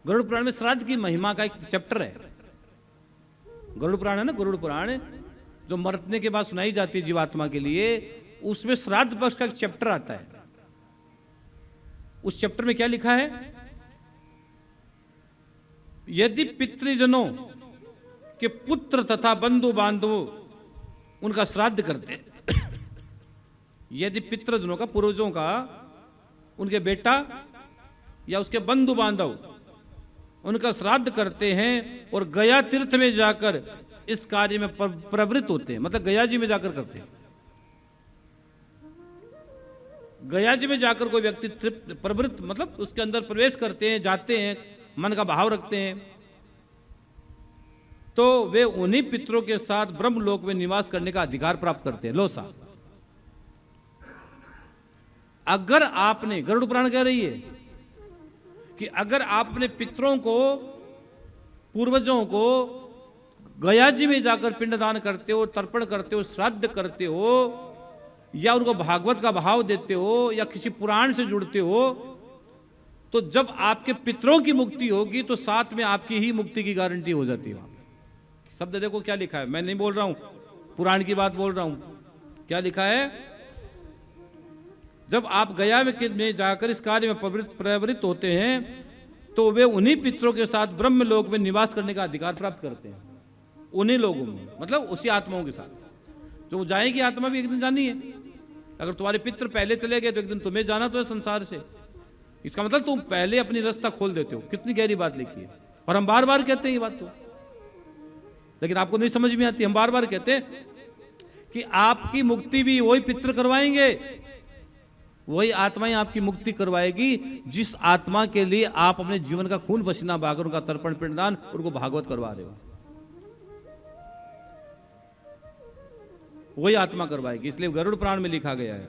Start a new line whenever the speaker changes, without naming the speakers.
गरुड़ पुराण में श्राद्ध की महिमा का एक चैप्टर है। गरुड़ पुराण है ना, गरुड़ पुराण जो मरने के बाद सुनाई जाती है जीवात्मा के लिए, उसमें श्राद्ध पक्ष का एक चैप्टर आता है। उस चैप्टर में क्या लिखा है? यदि पितृजनों के पुत्र तथा बंधु बांधव उनका श्राद्ध करते, यदि पितृजनों का, पूर्वजों का, उनके बेटा या उसके बंधु बांधव उनका श्राद्ध करते हैं और गया तीर्थ में जाकर इस कार्य में प्रवृत्त होते हैं, मतलब गया जी में जाकर करते हैं। गया जी में जाकर कोई व्यक्ति प्रवृत्त मतलब उसके अंदर प्रवेश करते हैं, जाते हैं, मन का भाव रखते हैं, तो वे उन्हीं पितरों के साथ ब्रह्मलोक में निवास करने का अधिकार प्राप्त करते हैं। लो साहब, अगर आपने, गरुड़ पुराण कह रही है कि अगर आप अपने पितरों को, पूर्वजों को गया जी में जाकर पिंडदान करते हो, तर्पण करते हो, श्राद्ध करते हो, या उनको भागवत का भाव देते हो, या किसी पुराण से जुड़ते हो, तो जब आपके पितरों की मुक्ति होगी तो साथ में आपकी ही मुक्ति की गारंटी हो जाती है। शब्द देखो क्या लिखा है, मैं नहीं बोल रहा हूं, पुराण की बात बोल रहा हूं। क्या लिखा है? जब आप गया में जाकर इस कार्य में प्रवृत्त होते हैं तो वे उन्हीं पितरों के साथ ब्रह्मलोक में निवास करने का अधिकार प्राप्त करते हैं। उन्हीं लोगों में, मतलब उसी आत्माओं के साथ जो जाएगी। आत्मा भी एक दिन जानी है। अगर तुम्हारे पितर पहले चले गए तो एक दिन तुम्हें जाना तो है संसार से। इसका मतलब तुम पहले अपनी रास्ता खोल देते हो। कितनी गहरी बात लिखी है, और हम बार बार कहते हैं ये बात तो, लेकिन आपको नहीं समझ में आती। हम बार बार कहते हैं कि आपकी मुक्ति भी वही पितर करवाएंगे, वही आत्माएं आपकी मुक्ति करवाएगी जिस आत्मा के लिए आप अपने जीवन का खून पसीना बहाकर उनका तर्पण पिंडदान, उनको भागवत करवा रहे हो, वही आत्मा करवाएगी। इसलिए गरुड़ पुराण में लिखा गया है